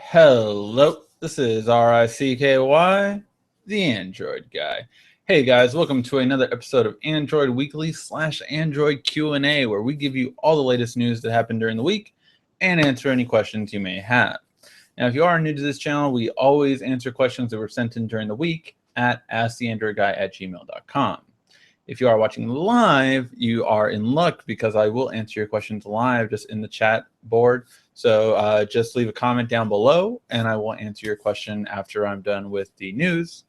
Hello, this is RICKY, the Android guy. Hey guys, welcome to another episode of Android Weekly / Android Q&A, where we give you all the latest news that happened during the week and answer any questions you may have. Now, if you are new to this channel, we always answer questions that were sent in during the week at asktheandroidguy@gmail.com. If you are watching live, you are in luck because I will answer your questions live just in the chat board. So just leave a comment down below and I will answer your question after I'm done with the news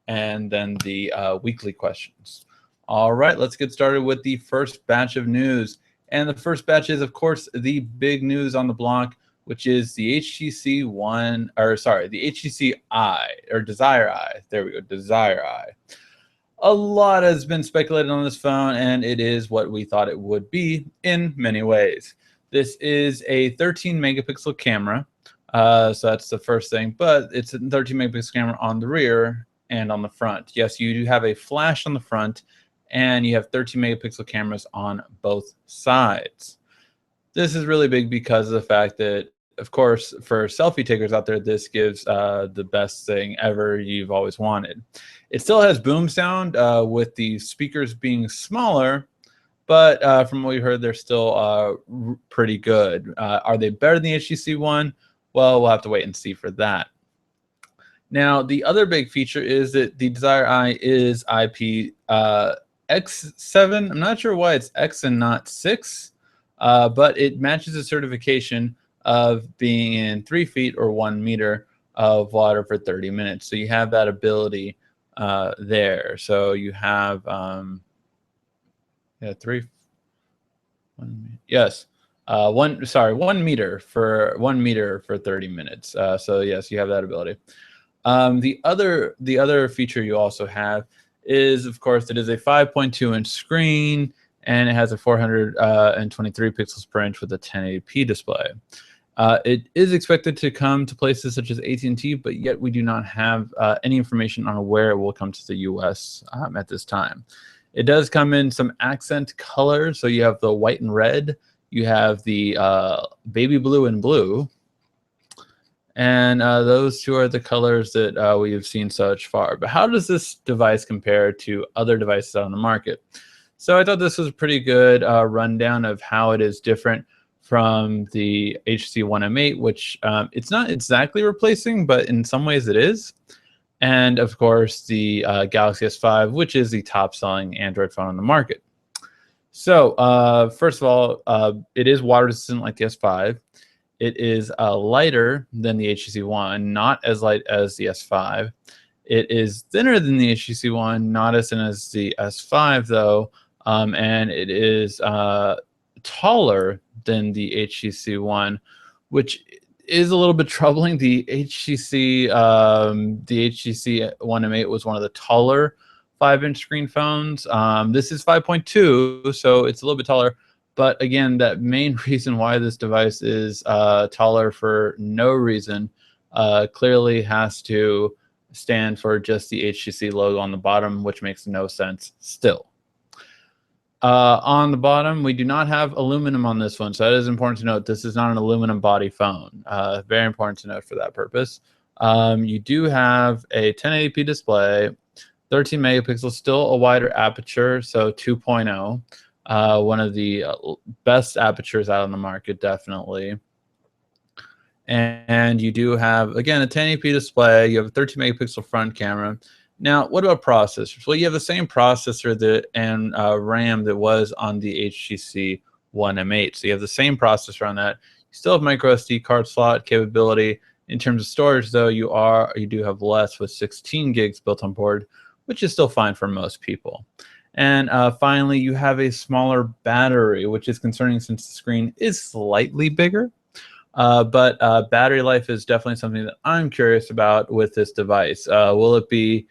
and then the weekly questions. All right, let's get started with the first batch of news. And the first batch is, of course, the big news on the block, which is the HTC the HTC Eye, or Desire Eye. There we go, Desire Eye. A lot has been speculated on this phone, and it is what we thought it would be in many ways. This is a 13 megapixel camera, so that's the first thing, but it's a 13 megapixel camera on the rear and on the front. Yes, you do have a flash on the front, and you have 13 megapixel cameras on both sides. This is really big because of the fact that, of course, for selfie takers out there, this gives the best thing ever you've always wanted. It still has boom sound with the speakers being smaller, but from what we heard, they're still pretty good. Are they better than the HTC One? Well, we'll have to wait and see for that. Now, the other big feature is that the Desire Eye is IP X7. I'm not sure why it's X and not 6, but it matches the certification of being in 3 feet or 1 meter of water for 30 minutes. So you have that ability there. So you have 1 meter for 1 meter for 30 minutes. So yes, you have that ability. The other feature you also have is, of course, it is a 5.2-inch screen, and it has a 423 pixels per inch with a 1080p display. It is expected to come to places such as AT&T, but yet we do not have any information on where it will come to the US at this time. It does come in some accent colors, so you have the white and red, you have the baby blue and blue, and those two are the colors that we have seen so far. But how does this device compare to other devices on the market? So I thought this was a pretty good rundown of how it is different from the HTC One M8, which it's not exactly replacing, but in some ways it is. And of course, the Galaxy S5, which is the top-selling Android phone on the market. So first of all, it is water resistant like the S5. It is lighter than the HTC One, not as light as the S5. It is thinner than the HTC One, not as thin as the S5 though, and it is taller than the HTC One, which is a little bit troubling. The HTC One M8 was one of the taller 5-inch screen phones. This is 5.2, so it's a little bit taller. But again, that main reason why this device is taller for no reason clearly has to stand for just the HTC logo on the bottom, which makes no sense still. On the bottom, we do not have aluminum on this one, so that is important to note. This is not an aluminum body phone. Very important to note for that purpose. You do have a 1080p display, 13 megapixels, still a wider aperture, so 2.0. One of the best apertures out on the market, definitely. And you do have, again, a 1080p display. You have a 13 megapixel front camera. Now, what about processors? Well, you have the same processor and RAM that was on the HTC One M8. So you have the same processor on that. You still have micro SD card slot capability. In terms of storage, though, you do have less with 16 gigs built on board, which is still fine for most people. And finally, you have a smaller battery, which is concerning since the screen is slightly bigger. But battery life is definitely something that I'm curious about with this device. Will it be,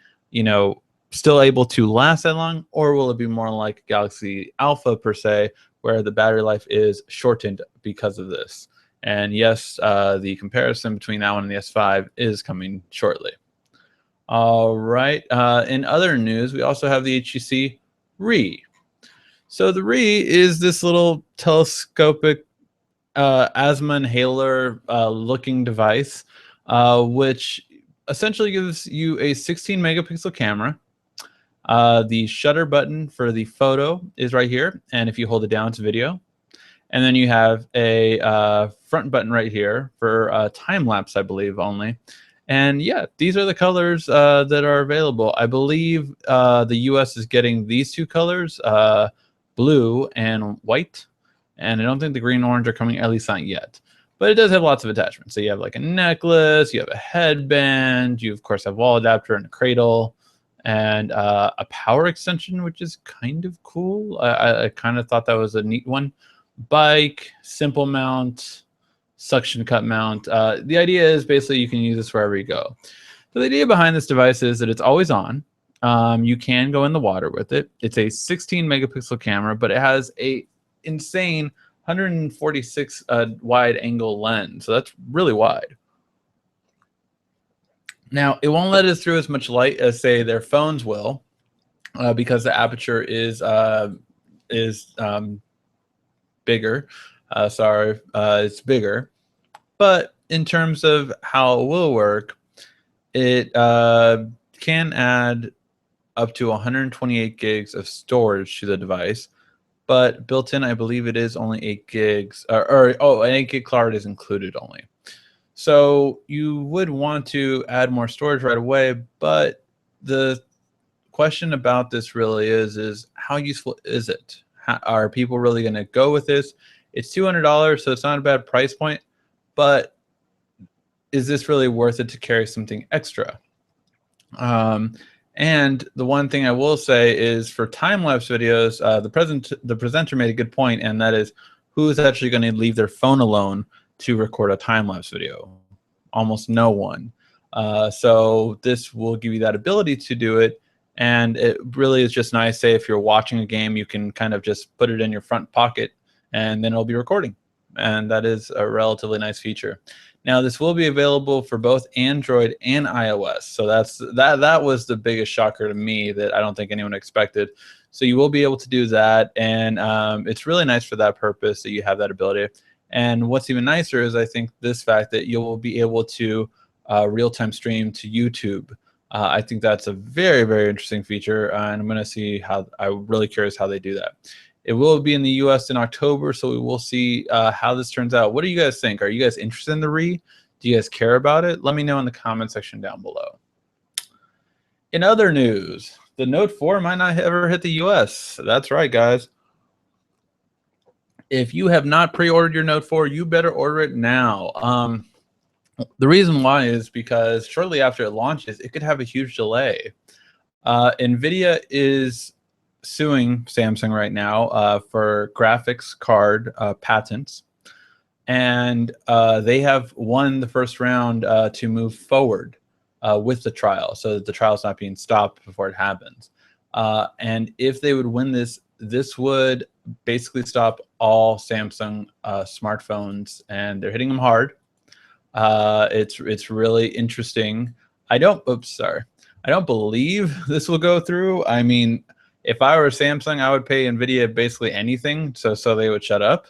still able to last that long, or will it be more like Galaxy Alpha per se, where the battery life is shortened because of this? And yes, the comparison between that one and the S5 is coming shortly. All right. In other news, we also have the HTC Re. So the Re is this little telescopic asthma inhaler looking device. which essentially gives you a 16 megapixel camera. The shutter button for the photo is right here, and if you hold it down, it's video. And then you have a front button right here for time lapse, I believe, only. And yeah, these are the colors that are available. I believe the US is getting these two colors, blue and white. And I don't think the green and orange are coming, at least not yet. But it does have lots of attachments. So you have like a necklace, you have a headband, you of course have wall adapter and a cradle, and a power extension, which is kind of cool. I kind of thought that was a neat one. Bike, simple mount, suction cup mount. The idea is basically you can use this wherever you go. So the idea behind this device is that it's always on. You can go in the water with it. It's a 16 megapixel camera, but it has a insane 146 wide angle lens. So that's really wide. Now, it won't let us through as much light as, say, their phones will, because the aperture is bigger. It's bigger. But in terms of how it will work, it can add up to 128 gigs of storage to the device. But built in, I believe it is only 8 gigs, an 8 gig card is included only. So you would want to add more storage right away, but the question about this really is how useful is it? Are people really going to go with this? It's $200, so it's not a bad price point, but is this really worth it to carry something extra? And the one thing I will say is for time-lapse videos, the presenter made a good point, and that is who is actually going to leave their phone alone to record a time-lapse video? Almost no one. So this will give you that ability to do it, and it really is just nice. Say if you're watching a game, you can kind of just put it in your front pocket, and then it'll be recording. And that is a relatively nice feature. Now, this will be available for both Android and iOS. So that was the biggest shocker to me that I don't think anyone expected. So you will be able to do that, and it's really nice for that purpose that you have that ability. And what's even nicer is I think this fact that you'll be able to real-time stream to YouTube. I think that's a very, very interesting feature, and I'm going to see how. I'm really curious how they do that. It will be in the US in October, so we will see how this turns out. What do you guys think? Are you guys interested in the Re? Do you guys care about it? Let me know in the comment section down below. In other news, the Note 4 might not ever hit the US. That's right, guys. If you have not pre-ordered your Note 4, you better order it now. The reason why is because shortly after it launches, it could have a huge delay. NVIDIA is suing Samsung right now for graphics card patents, and they have won the first round to move forward with the trial, so that the trial is not being stopped before it happens. And if they would win this, this would basically stop all Samsung smartphones, and they're hitting them hard. It's really interesting. I don't believe this will go through. I mean, if I were Samsung, I would pay NVIDIA basically anything so they would shut up.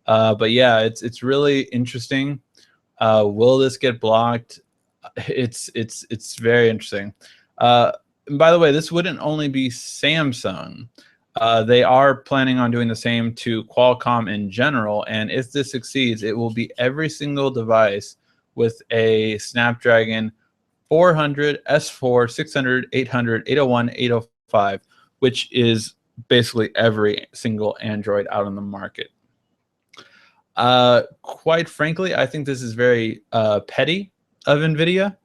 But yeah, it's really interesting. Will this get blocked? It's very interesting. And by the way, this wouldn't only be Samsung. They are planning on doing the same to Qualcomm in general, and if this succeeds, it will be every single device with a Snapdragon 400, S4, 600, 800, 801, 805, which is basically every single Android out on the market. Quite frankly, I think this is very petty of NVIDIA.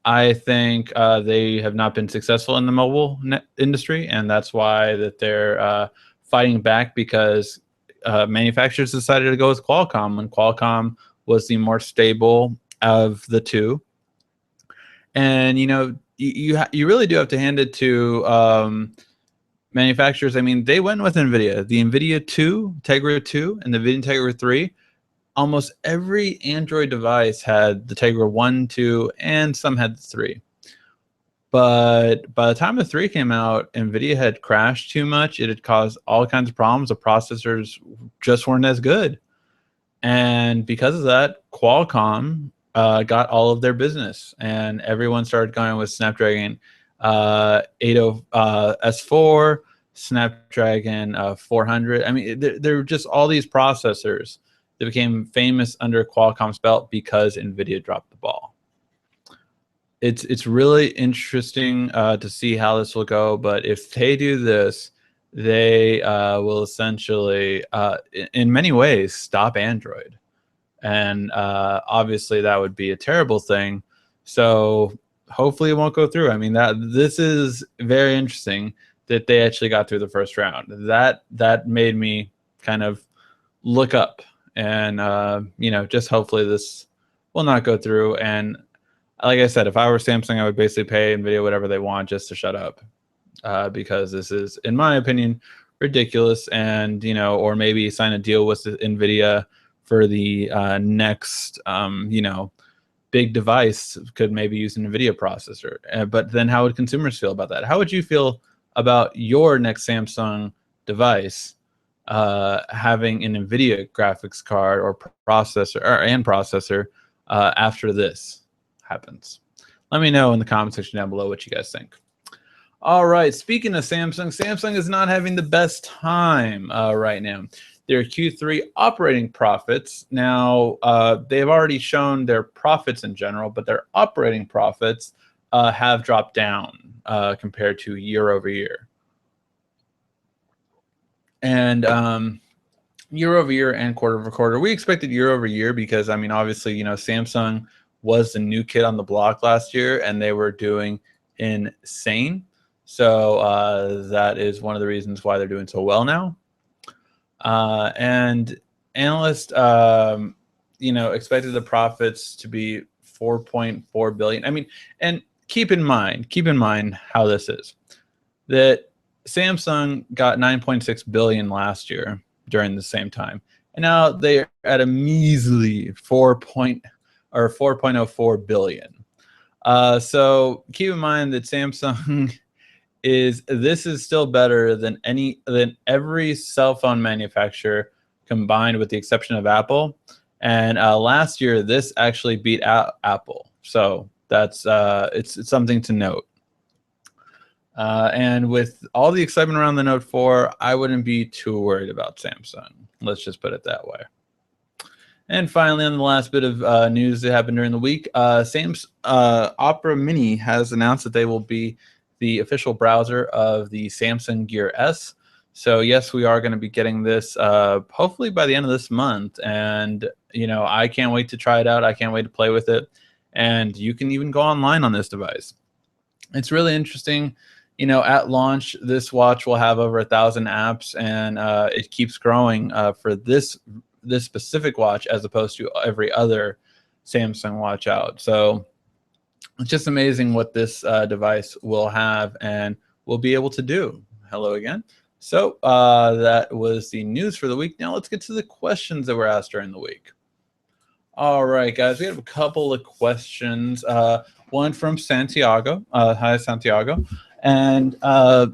I think they have not been successful in the mobile industry, and that's why that they're fighting back, because manufacturers decided to go with Qualcomm when Qualcomm was the more stable of the two. And you know, you really do have to hand it to manufacturers. I mean, they went with NVIDIA. The NVIDIA 2, Tegra 2, and the NVIDIA Tegra 3. Almost every Android device had the Tegra 1, 2, and some had the 3. But by the time the 3 came out, NVIDIA had crashed too much. It had caused all kinds of problems. The processors just weren't as good. And because of that, Qualcomm got all of their business, and everyone started going with Snapdragon 80 S4, Snapdragon 400. I mean, there were just all these processors that became famous under Qualcomm's belt because NVIDIA dropped the ball. It's really interesting to see how this will go, but if they do this, they will essentially, in many ways, stop Android. And obviously that would be a terrible thing. So hopefully it won't go through. I mean, this is very interesting that they actually got through the first round. That made me kind of look up, and just hopefully this will not go through. And like I said, if I were Samsung, I would basically pay NVIDIA whatever they want just to shut up, because this is, in my opinion, ridiculous. And or maybe sign a deal with NVIDIA for the next big device, could maybe use an NVIDIA processor. But then how would consumers feel about that? How would you feel about your next Samsung device having an NVIDIA graphics card or processor after this happens? Let me know in the comment section down below what you guys think. All right, speaking of Samsung is not having the best time right now. Their Q3 operating profits, now they've already shown their profits in general, but their operating profits have dropped down compared to year over year. And year over year and quarter over quarter. We expected year over year because, I mean, obviously, Samsung was the new kid on the block last year, and they were doing insane. So that is one of the reasons why they're doing so well now. And analysts, expected the profits to be 4.4 billion. I mean, and keep in mind how this is. That Samsung got 9.6 billion last year during the same time, and now they're at a measly 4.04 billion. So keep in mind that Samsung this is still better than every cell phone manufacturer combined, with the exception of Apple. And last year, this actually beat out Apple. So that's it's something to note. And with all the excitement around the Note 4, I wouldn't be too worried about Samsung. Let's just put it that way. And finally, on the last bit of news that happened during the week, Opera Mini has announced that they will be the official browser of the Samsung Gear S. So yes, we are going to be getting this hopefully by the end of this month. And I can't wait to try it out. I can't wait to play with it. And you can even go online on this device. It's really interesting. At launch, this watch will have over 1,000 apps, and it keeps growing for this specific watch as opposed to every other Samsung watch out. So it's just amazing what this device will have and will be able to do. Hello again. So that was the news for the week. Now let's get to the questions that were asked during the week. All right, guys, we have a couple of questions. One from Santiago. Hi, Santiago. And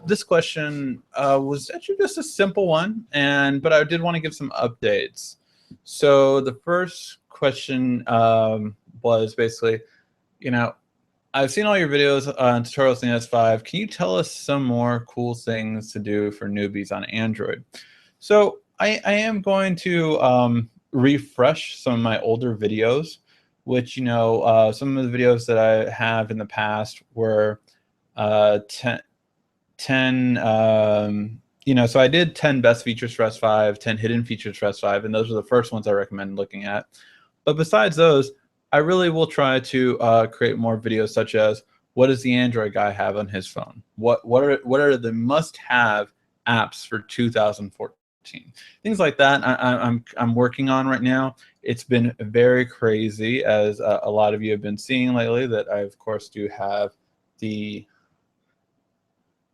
this question was actually just a simple one, but I did want to give some updates. So the first question was basically, I've seen all your videos on tutorials in S5. Can you tell us some more cool things to do for newbies on Android? So I am going to refresh some of my older videos, which, some of the videos that I have in the past were 10 so I did 10 best features for S5, 10 hidden features for S5, and those are the first ones I recommend looking at. But besides those, I really will try to create more videos, such as what does the Android guy have on his phone? What are the must-have apps for 2014? Things like that I'm working on right now. It's been very crazy, as a lot of you have been seeing lately, that I, of course, do have the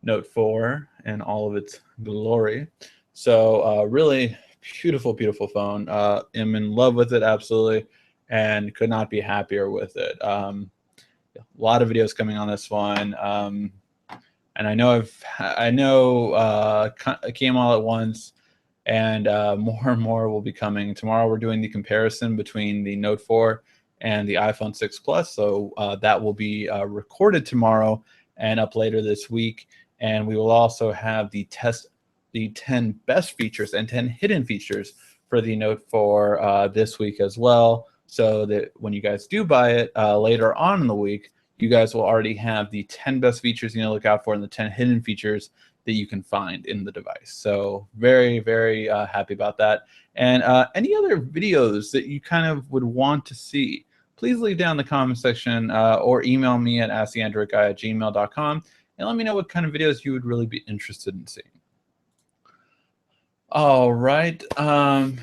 Note 4 and all of its glory. So really beautiful, beautiful phone. I'm in love with it, absolutely, and could not be happier with it. A lot of videos coming on this one, and I know it came all at once, and more and more will be coming. Tomorrow we're doing the comparison between the Note 4 and the iPhone 6 Plus. So that will be recorded tomorrow and up later this week. And we will also have the 10 best features and 10 hidden features for the Note 4 this week as well, so that when you guys do buy it later on in the week, you guys will already have the 10 best features you need to look out for and the 10 hidden features that you can find in the device. So very, very happy about that. And any other videos that you kind of would want to see, please leave down in the comment section or email me at asktheandroidguy@gmail.com and let me know what kind of videos you would really be interested in seeing. All right. Amelia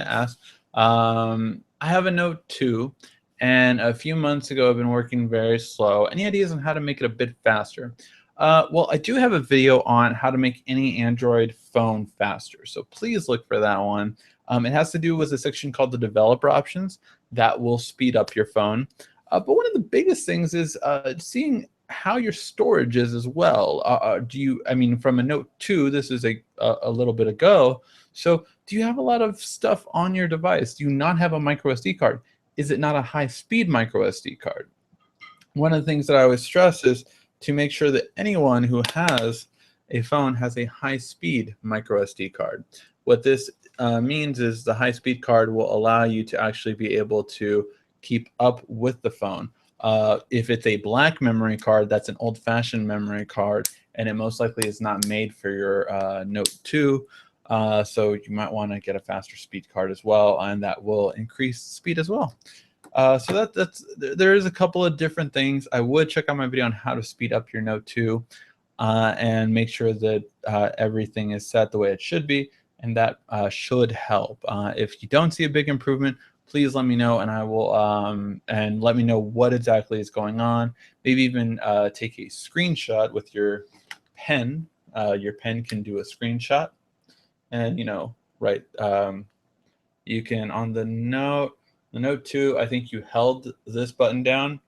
asked, I have a Note 2, and a few months ago I've been working very slow. Any ideas on how to make it a bit faster? Well, I do have a video on how to make any Android phone faster, so please look for that one. It has to do with a section called the developer options that will speed up your phone. But one of the biggest things is seeing how your storage is as well. I mean, from a Note 2, this is a little bit ago. So do you have a lot of stuff on your device? Do you not have a micro SD card? Is it not a high-speed micro SD card? One of the things that I always stress is to make sure that anyone who has a phone has a high-speed micro SD card. What this means is the high-speed card will allow you to actually be able to keep up with the phone. If it's a black memory card, that's an old-fashioned memory card, and it most likely is not made for your Note 2. So you might want to get a faster speed card as well, and that will increase speed as well. So there is a couple of different things. I would check out my video on how to speed up your Note 2 and make sure that everything is set the way it should be, and that should help. If you don't see a big improvement, please let me know, and I will and let me know what exactly is going on. Maybe even take a screenshot with your pen. Your pen can do a screenshot, and right. You can on the Note 2. I think you held this button down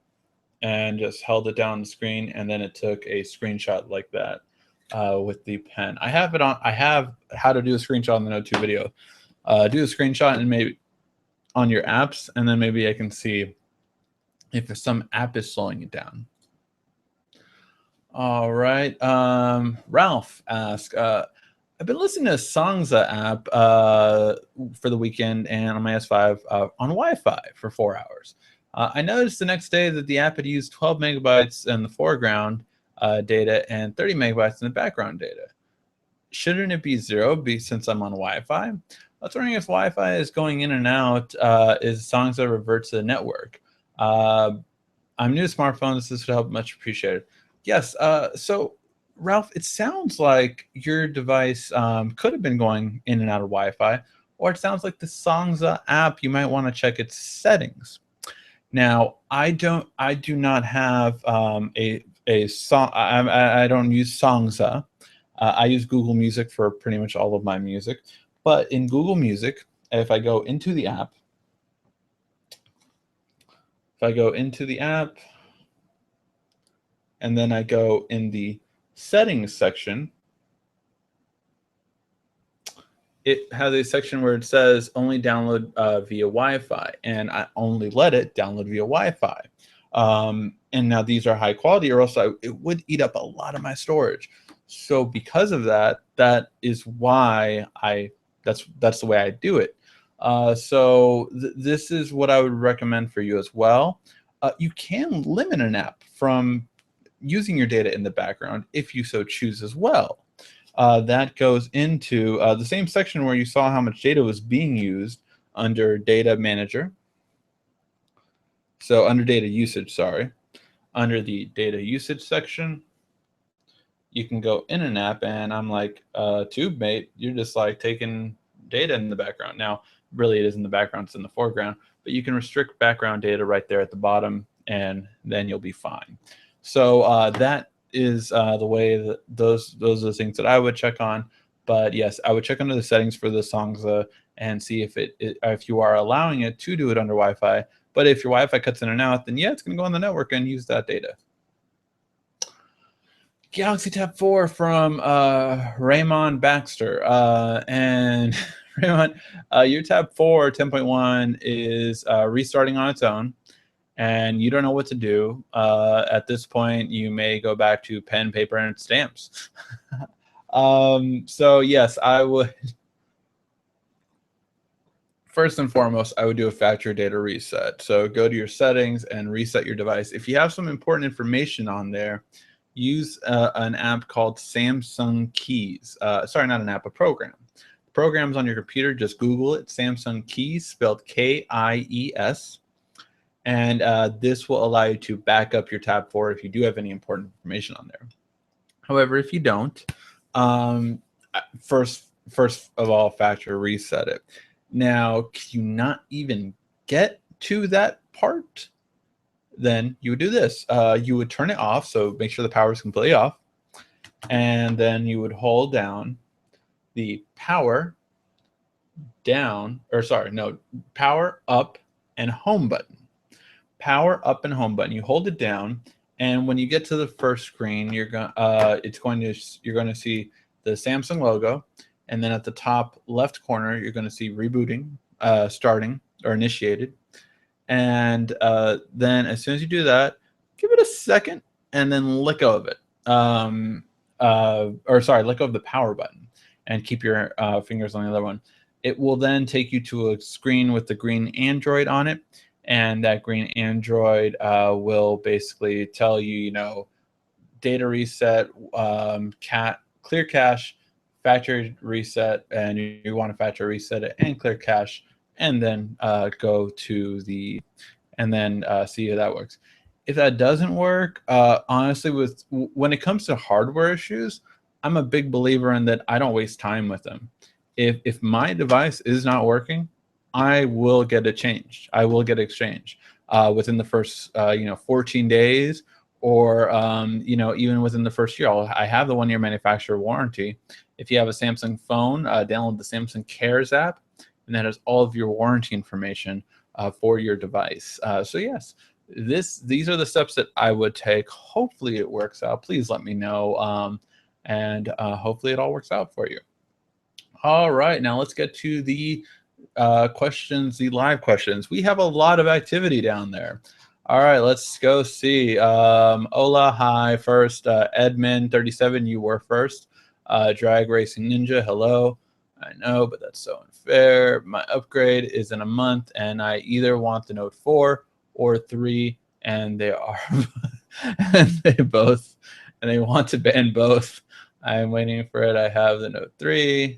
and just held it down on the screen, and then it took a screenshot like that with the pen. I have it on. I have how to do a screenshot on the Note 2 video. Do a screenshot and maybe on your apps, and then maybe I can see if some app is slowing it down. All right. Ralph asked, I've been listening to Songza app for the weekend and on my S5 on Wi-Fi for 4 hours. I noticed the next day that the app had used 12 megabytes in the foreground data and 30 megabytes in the background data. Shouldn't it be 0 since I'm on Wi-Fi? I was wondering if Wi-Fi is going in and out, is Songza revert to the network? I'm new to smartphones. This would help, much appreciated. Yes, so Ralph, it sounds like your device could have been going in and out of Wi-Fi, or it sounds like the Songza app, you might want to check its settings. Now, I do not have a song. I don't use Songza. I use Google Music for pretty much all of my music. But in Google Music, if I go into the app, and then I go in the settings section, it has a section where it says only download via Wi-Fi, and I only let it download via Wi-Fi. And now these are high quality, or else it would eat up a lot of my storage. So because of that, that is why that's the way I do it. So this is what I would recommend for you as well. You can limit an app from using your data in the background if you so choose as well. That goes into the same section where you saw how much data was being used under Data Manager. So under Data Usage, sorry. Under the Data Usage section, you can go in an app, and I'm like, TubeMate, you're just like taking data in the background. Now, really it is in the background, it's in the foreground, but you can restrict background data right there at the bottom, and then you'll be fine. So that is the way that those are the things that I would check on. But yes, I would check under the settings for the Songza and see if you are allowing it to do it under Wi-Fi. But if your Wi-Fi cuts in and out, then yeah, it's going to go on the network and use that data. Galaxy Tab 4 from Raymond Baxter. And pretty much your tab 4 10.1 is restarting on its own, and you don't know what to do. At this point, you may go back to pen, paper, and stamps. So yes, I would. First and foremost, I would do a factory data reset. So go to your settings and reset your device. If you have some important information on there, use an app called Samsung Keys. Sorry, not an app, a program. The program's on your computer. Just Google it, Samsung Keys, spelled Kies. And this will allow you to back up your tab 4 if you do have any important information on there. However, if you don't, first of all, factory reset it. Now, can you not even get to that part? Then you would do this. You would turn it off, so make sure the power is completely off. And then you would hold down the power down, or sorry, no, power up and home button. Power up and home button. You hold it down, and when you get to the first screen, you're going to see the Samsung logo, and then at the top left corner, you're going to see rebooting, starting or initiated, and then as soon as you do that, give it a second, and then let go of it. Let go of the power button, and keep your fingers on the other one. It will then take you to a screen with the green Android on it. And that green Android will basically tell you, data reset, clear cache, factory reset, and you want to factory reset it and clear cache, and then go to and then see how that works. If that doesn't work, honestly, when it comes to hardware issues, I'm a big believer in that I don't waste time with them. If my device is not working, I will get it changed. I will get exchanged within the first 14 days, or even within the first year. I have the 1-year manufacturer warranty. If you have a Samsung phone, download the Samsung Cares app, and that has all of your warranty information for your device. So yes, these are the steps that I would take. Hopefully it works out. Please let me know, and hopefully it all works out for you. All right, now let's get to the questions, the live questions. We have a lot of activity down there. All right, let's go see. Ola, hi. First, Edmund37, you were first. Drag Racing Ninja, hello. I know, but that's so unfair. My upgrade is in a month, and I either want the Note 4 or 3, and they are, and they want to ban both. I'm waiting for it. I have the Note 3,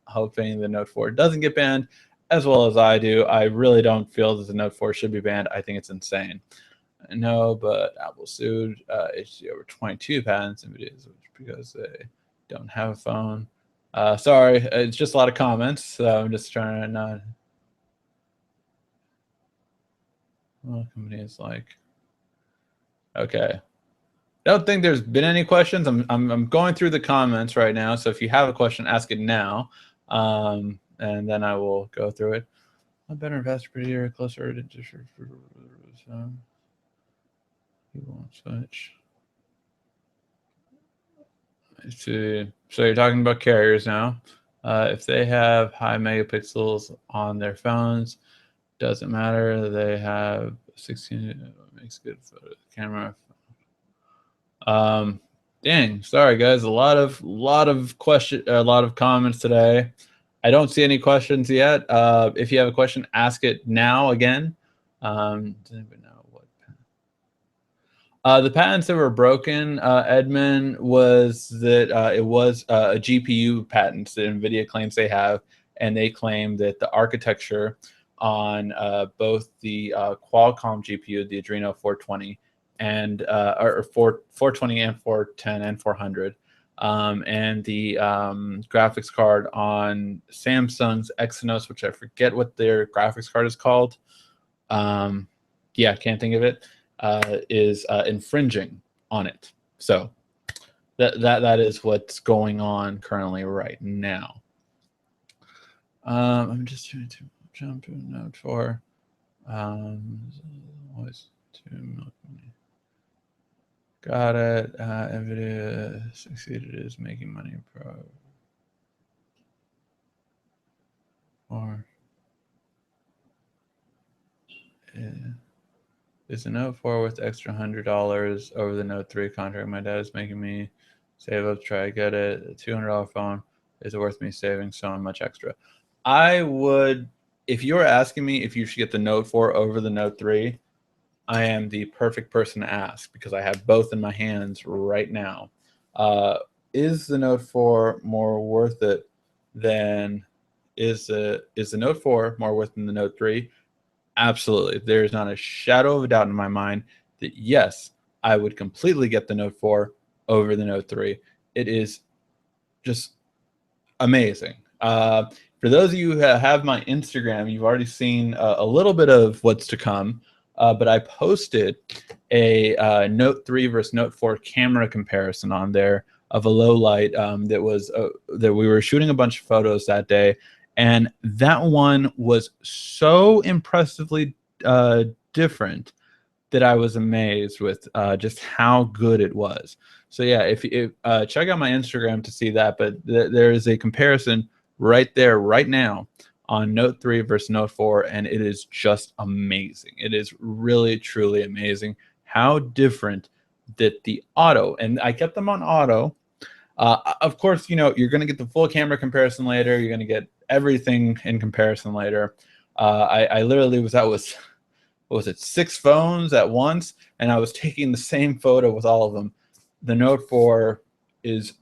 hoping the Note 4 doesn't get banned, as well as I do. I really don't feel that the Note 4 should be banned. I think it's insane. No, but Apple sued HTC over 22 patents and videos because they don't have a phone. Sorry, it's just a lot of comments, so I'm just trying to not. Well, company is like, okay. I don't think there's been any questions. I'm going through the comments right now, so if you have a question, ask it now, and then I will go through it. A better and faster, prettier, closer to you won't switch. So you're talking about carriers now. If they have high megapixels on their phones, doesn't matter. They have 16. Makes good photo camera. Dang, sorry guys. A lot of comments today. I don't see any questions yet. If you have a question, ask it now again. Does anybody know what? The patents that were broken, Edmund, was that it was a GPU patent that NVIDIA claims they have, and they claim that the architecture on both the Qualcomm GPU, the Adreno 420, and or 420 and 410 and 400, and the graphics card on Samsung's Exynos, which I forget what their graphics card is called. Yeah, can't think of it. Is infringing on it. So that is what's going on currently right now. I'm just trying to jump to Note 4. Always got it. NVIDIA succeeded is making money. 4 is the Note 4 worth extra $100 over the Note 3 contract? My dad is making me save up to try to get it. A $200 phone is it worth me saving so much extra? I would, if you were asking me if you should get the Note 4 over the Note 3, I am the perfect person to ask because I have both in my hands right now. Is the Note 4 more worth it than is the Note 4 more worth than the Note 3? Absolutely. There is not a shadow of a doubt in my mind that yes, I would completely get the Note 4 over the Note 3. It is just amazing. For those of you who have my Instagram, you've already seen a little bit of what's to come. But I posted a Note 3 versus Note 4 camera comparison on there of a low light that we were shooting a bunch of photos that day, and that one was so impressively different that I was amazed with just how good it was. So yeah, if check out my Instagram to see that, but there is a comparison right there, right now, on Note 3 versus Note 4, and it is just amazing. It is really, truly amazing how different that the auto, and I kept them on auto. Of course, you're going to get the full camera comparison later. You're going to get everything in comparison later. I literally was out with, what was it, 6 phones at once, and I was taking the same photo with all of them. The Note 4 is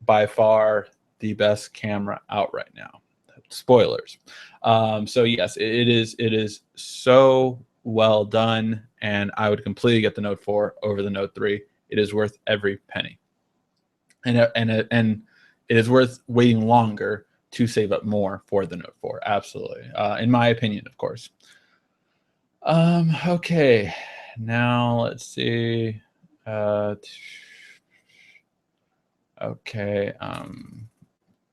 by far the best camera out right now. Spoilers. So yes, it is so well done, and I would completely get the Note 4 over the Note 3. It is worth every penny, and it is worth waiting longer to save up more for the Note 4. Absolutely, in my opinion, of course. Okay, now let's see. Okay.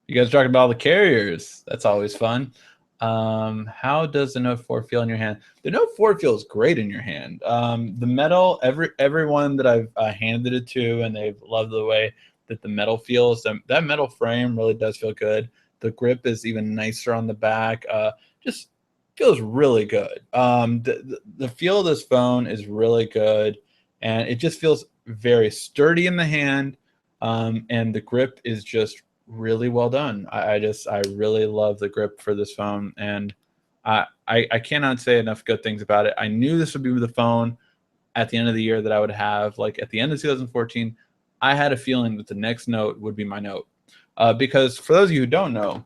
You guys are talking about all the carriers. That's always fun. How does the Note 4 feel in your hand? The Note 4 feels great in your hand. The metal, everyone that I've handed it to, and they've loved the way that the metal feels. That metal frame really does feel good. The grip is even nicer on the back. Just feels really good. The feel of this phone is really good, and it just feels very sturdy in the hand. And the grip is just really well done. I really love the grip for this phone, and I cannot say enough good things about it. I knew this would be the phone at the end of the year that I would have. Like at the end of 2014, I had a feeling that the next Note would be my Note. Because for those of you who don't know,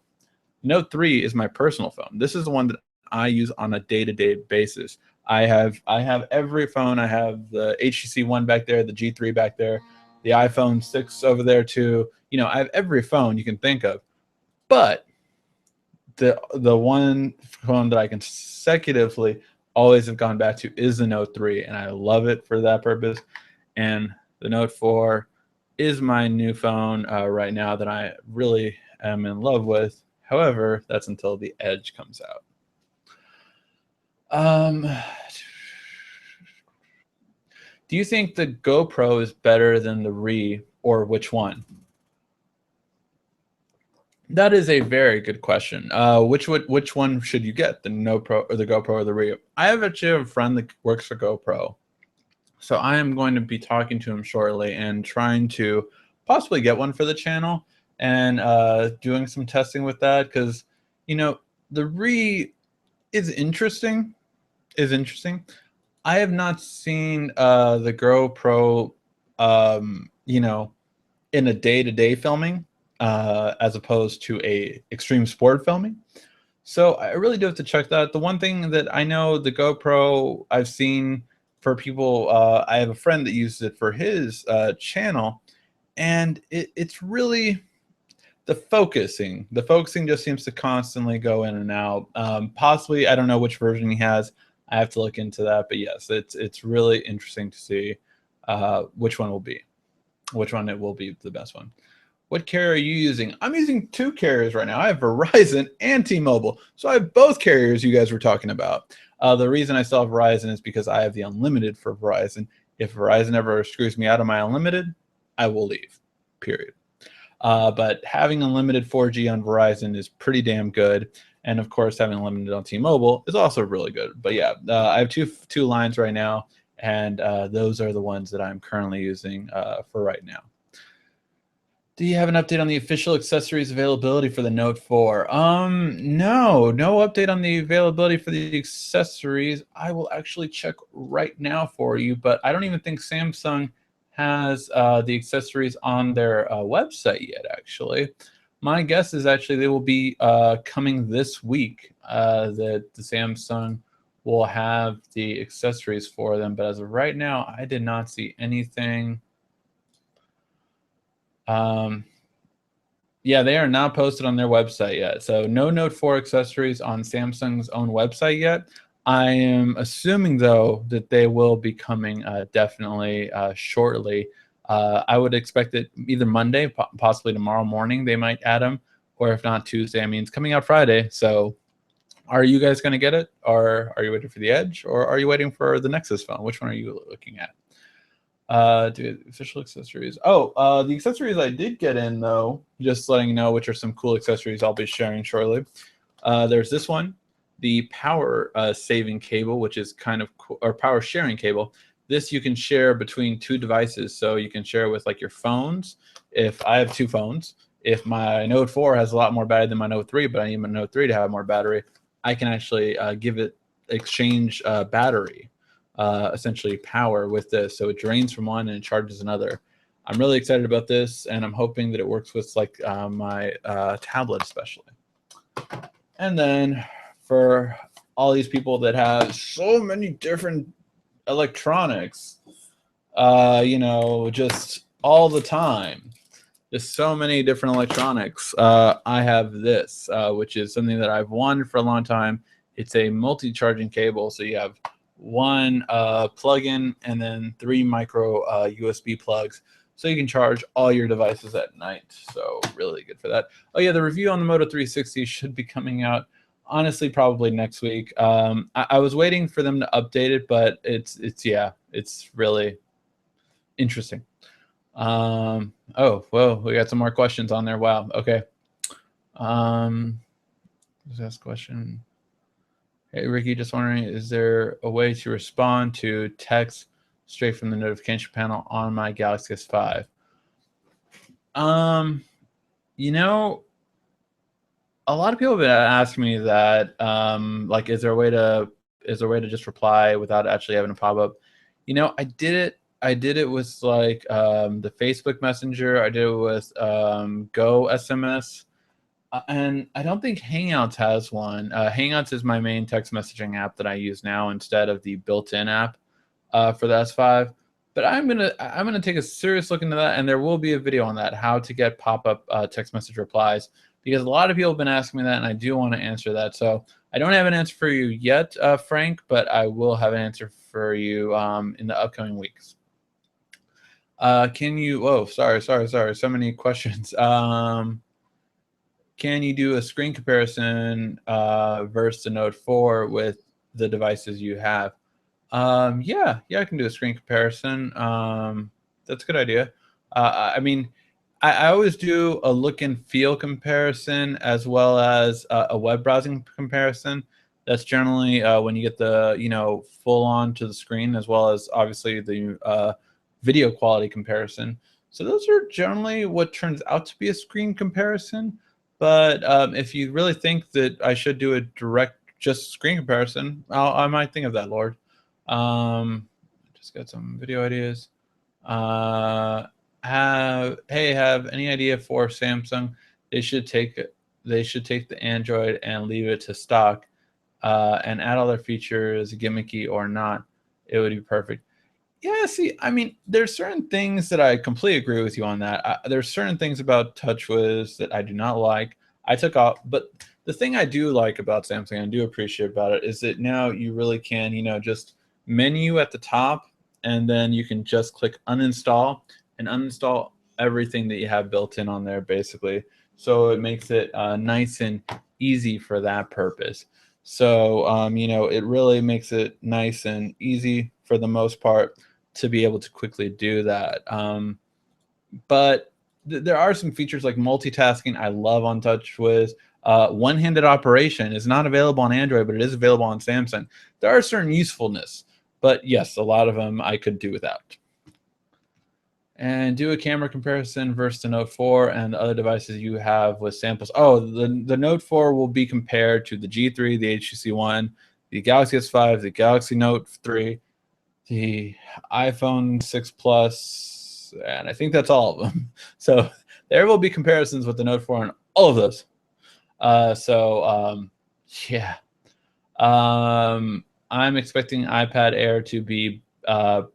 Note 3 is my personal phone. This is the one that I use on a day-to-day basis. I have every phone. I have the HTC One back there, the G3 back there, the iPhone 6 over there too. I have every phone you can think of. But the one phone that I consecutively always have gone back to is the Note 3, and I love it for that purpose. And the Note 4 is my new phone right now that I really am in love with. However, that's until the Edge comes out. Do you think the GoPro is better than the Re, or which one? That is a very good question. Which one should you get, the GoPro or the GoPro or the Re? I have actually a friend that works for GoPro, so I am going to be talking to him shortly and trying to possibly get one for the channel and doing some testing with that, because the Re is interesting. I have not seen the GoPro, in a day-to-day filming, as opposed to a extreme sport filming. So I really do have to check that. The one thing that I know, the GoPro, I've seen for people, I have a friend that uses it for his channel, and it's really the focusing. The focusing just seems to constantly go in and out. Possibly, I don't know which version he has. I have to look into that. But yes, it's really interesting to see which one it will be the best one. What carrier are you using? I'm using 2 carriers right now. I have Verizon and T-Mobile. So I have both carriers you guys were talking about. The reason I still have Verizon is because I have the unlimited for Verizon. If Verizon ever screws me out of my unlimited, I will leave, period. But having unlimited 4G on Verizon is pretty damn good. And of course, having unlimited on T-Mobile is also really good. But yeah, I have two lines right now, and those are the ones that I'm currently using for right now. Do you have an update on the official accessories availability for the Note 4? No update on the availability for the accessories. I will actually check right now for you, but I don't even think Samsung has the accessories on their website yet, actually. My guess is actually they will be coming this week, that the Samsung will have the accessories for them, but as of right now, I did not see anything. Yeah, they are not posted on their website yet. So no Note 4 accessories on Samsung's own website yet. I am assuming, though, that they will be coming definitely shortly. I would expect it either Monday, possibly tomorrow morning, they might add them, or if not Tuesday. I mean, it's coming out Friday. So are you guys going to get it? Or are you waiting for the Edge? Or are you waiting for the Nexus phone? Which one are you looking at? Official accessories. Oh, the accessories I did get in, though, just letting you know, which are some cool accessories I'll be sharing shortly. There's this one, the power saving cable, which is kind of cool, or power sharing cable. This you can share between two devices, so you can share with like your phones. If I have two phones, if my Note 4 has a lot more battery than my Note 3, but I need my Note 3 to have more battery, I can actually exchange battery. Essentially power with this, so it drains from one and it charges another. I'm really excited about this, and I'm hoping that it works with like my tablet especially. And then for all these people that have so many different electronics, just all the time, just so many different electronics, I have this, which is something that I've wanted for a long time. It's a multi-charging cable, so you have one plug-in and then 3 micro USB plugs, so you can charge all your devices at night. So really good for that. Oh yeah, the review on the Moto 360 should be coming out, honestly, probably next week. I was waiting for them to update it, but it's really interesting. Oh, well, we got some more questions on there. Wow. Okay. Let's ask a question. Hey, Ricky, just wondering, is there a way to respond to text straight from the notification panel on my Galaxy S5? A lot of people have been asking me that, like, is there a way to just reply without actually having a pop-up? I did it with like the Facebook Messenger. I did it with Go SMS. And I don't think Hangouts has one. Hangouts is my main text messaging app that I use now instead of the built-in app for the S5. But I'm gonna take a serious look into that, and there will be a video on that, how to get pop-up text message replies, because a lot of people have been asking me that, and I do want to answer that. So I don't have an answer for you yet, Frank, but I will have an answer for you in the upcoming weeks. Can you? Whoa, sorry. So many questions. Can you do a screen comparison versus the Note 4 with the devices you have? Yeah, I can do a screen comparison. That's a good idea. I mean, I always do a look and feel comparison as well as a web browsing comparison. That's generally when you get the full on to the screen, as well as obviously the video quality comparison. So those are generally what turns out to be a screen comparison. But if you really think that I should do a direct just screen comparison, I might think of that, Lord. Just got some video ideas. Have any idea for Samsung? They should take the Android and leave it to stock, and add all their features, gimmicky or not. It would be perfect. Yeah, see, I mean, there's certain things that I completely agree with you on that. There's certain things about TouchWiz that I do not like. I took off, but the thing I do like about Samsung, I do appreciate about it, is that now you really can, just menu at the top, and then you can just click uninstall and uninstall everything that you have built in on there, basically. So it makes it nice and easy for that purpose. So, it really makes it nice and easy for the most part to be able to quickly do that. But there are some features like multitasking I love on TouchWiz. one-handed operation is not available on Android, but it is available on Samsung. There are certain usefulness, but yes, a lot of them I could do without. And do a camera comparison versus the Note 4 and other devices you have with samples. Oh, the Note 4 will be compared to the G3, the HTC One, the Galaxy S5, the Galaxy Note 3, the iPhone 6 Plus, and I think that's all of them. So there will be comparisons with the Note 4 and all of those. Yeah. I'm expecting iPad Air to be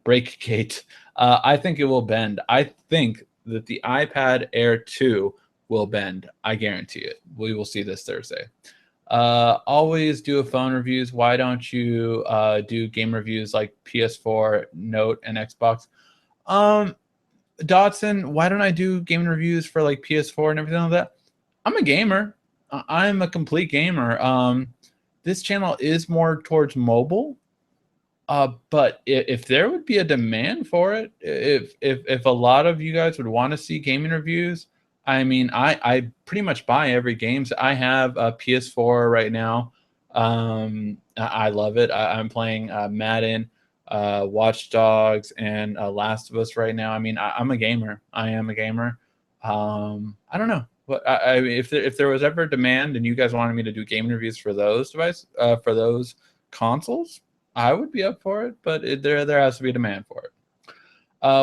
breakgate. I think it will bend. I think that the iPad Air 2 will bend. I guarantee it. We will see this Thursday. Always do a phone reviews. Why don't you do game reviews like PS4, Note, and Xbox? Dotson, why don't I do gaming reviews for like PS4 and everything like that? I'm a gamer. I'm a complete gamer. This channel is more towards mobile. But if there would be a demand for it, if a lot of you guys would want to see gaming reviews, I mean, I pretty much buy every game. So I have a PS4 right now. I love it. I'm playing Madden, Watch Dogs, and Last of Us right now. I mean, I'm a gamer. I am a gamer. I don't know. But if there was ever a demand and you guys wanted me to do gaming reviews for those for those consoles, I would be up for it, but there has to be a demand for it.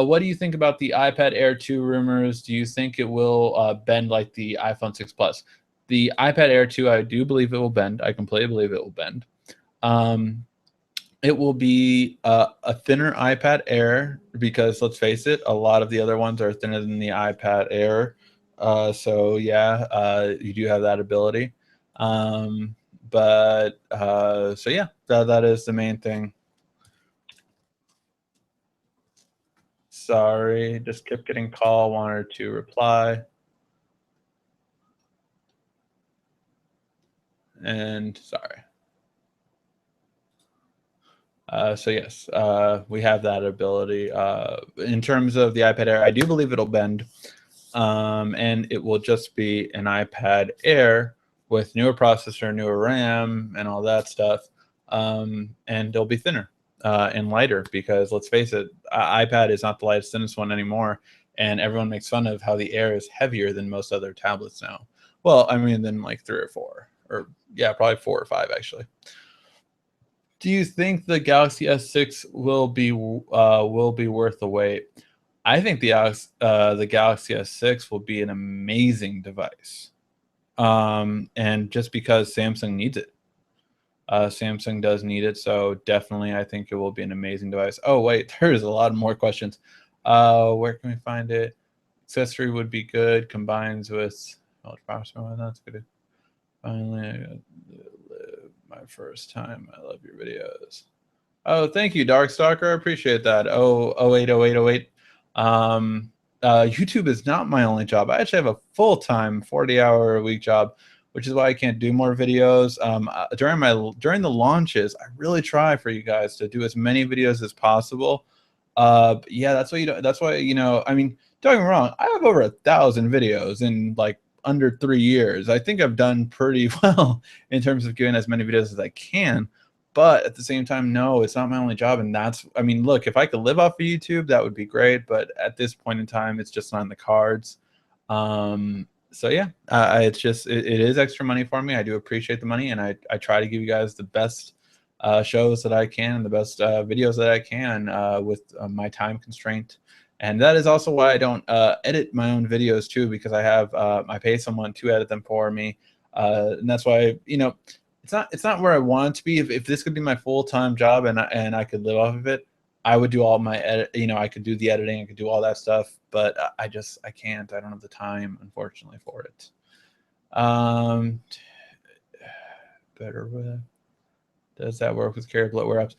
What do you think about the iPad Air 2 rumors? Do you think it will bend like the iPhone 6 Plus? The iPad Air 2, I do believe it will bend. I completely believe it will bend. It will be a thinner iPad Air because, let's face it, a lot of the other ones are thinner than the iPad Air. So, yeah, you do have that ability. So yeah, that is the main thing. Sorry, just kept getting call, wanted to reply. And sorry. So yes, we have that ability. In terms of the iPad Air, I do believe it'll bend. And it will just be an iPad Air with newer processor, newer RAM, and all that stuff. And it'll be thinner and lighter because, let's face it, iPad is not the lightest, thinnest one anymore. And everyone makes fun of how the Air is heavier than most other tablets now. Well, I mean, than like 3 or 4, or yeah, probably 4 or 5 actually. Do you think the Galaxy S6 will be worth the wait? I think the Galaxy S6 will be an amazing device, and just because Samsung needs it, Samsung does need it, so definitely I think it will be an amazing device. Oh wait, there's a lot more questions. Where can we find it? Accessory would be good. Combines with that's good. Finally, I got my first time. I love your videos. Oh, thank you, Darkstalker. I appreciate that. Oh, 08. YouTube is not my only job. I actually have a full-time 40-hour-a-week job, which is why I can't do more videos. During the launches, I really try for you guys to do as many videos as possible. Yeah, that's why I mean, don't get me wrong, I have over 1,000 videos in like under 3 years. I think I've done pretty well in terms of giving as many videos as I can. But at the same time, no, it's not my only job. And I mean, look, if I could live off of YouTube, that would be great. But at this point in time, it's just not in the cards. So yeah, it is extra money for me. I do appreciate the money, and I try to give you guys the best shows that I can and the best videos that I can with my time constraint. And that is also why I don't edit my own videos too, because I pay someone to edit them for me, and that's why it's not where I want it to be. If this could be my full-time job and I could live off of it, I would do all my edit. I could do the editing, I could do all that stuff, but I can't. I don't have the time, unfortunately, for it. Better with. Does that work with carrier bloatware apps?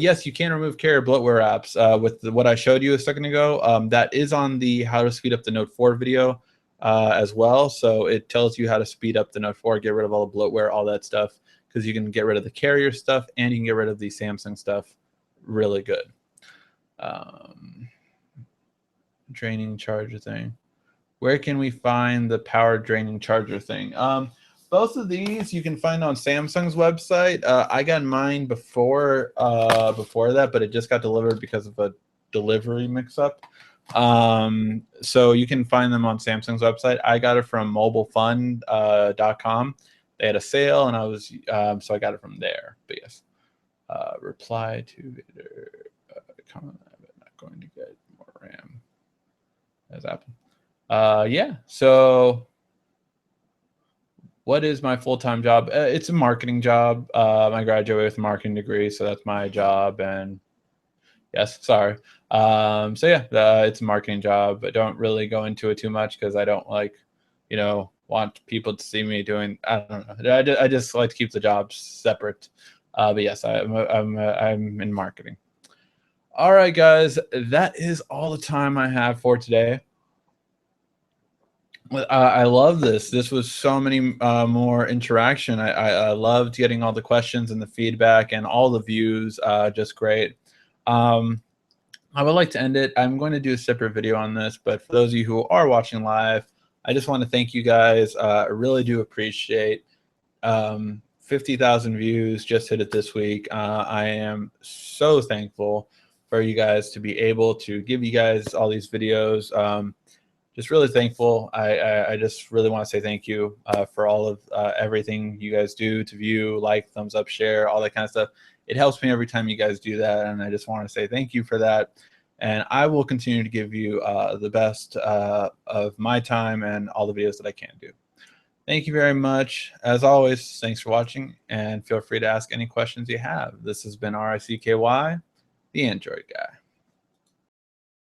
Yes, you can remove carrier bloatware apps with what I showed you a second ago. That is on the how to speed up the Note 4 video as well. So it tells you how to speed up the Note 4, get rid of all the bloatware, all that stuff, because you can get rid of the carrier stuff and you can get rid of the Samsung stuff really good. Draining charger thing. Where can we find the power draining charger thing? both of these you can find on Samsung's website. I got mine before that, but it just got delivered because of a delivery mix-up. So you can find them on Samsung's website. I got it from mobilefun.com. They had a sale, and I was so I got it from there. But yes, reply to comment. I'm not going to get more RAM. That's happened. Yeah. So, what is my full-time job? It's a marketing job. I graduated with a marketing degree, so that's my job. And yes, sorry. So yeah, it's a marketing job. I don't really go into it too much because I don't like, want people to see me doing. I don't know. I just like to keep the jobs separate. But yes, I'm in marketing. All right, guys, that is all the time I have for today. I love this. This was so many more interaction. I loved getting all the questions and the feedback and all the views. Just great. I would like to end it. I'm going to do a separate video on this, but for those of you who are watching live, I just want to thank you guys. I really do appreciate 50,000 views. Just hit it this week. I am so thankful for you guys to be able to give you guys all these videos. Just really thankful. I just really want to say thank you for all of everything you guys do to view, like, thumbs up, share, all that kind of stuff. It helps me every time you guys do that, and I just want to say thank you for that. And I will continue to give you the best of my time and all the videos that I can do. Thank you very much. As always, thanks for watching, and feel free to ask any questions you have. This has been RICKY, the Android Guy.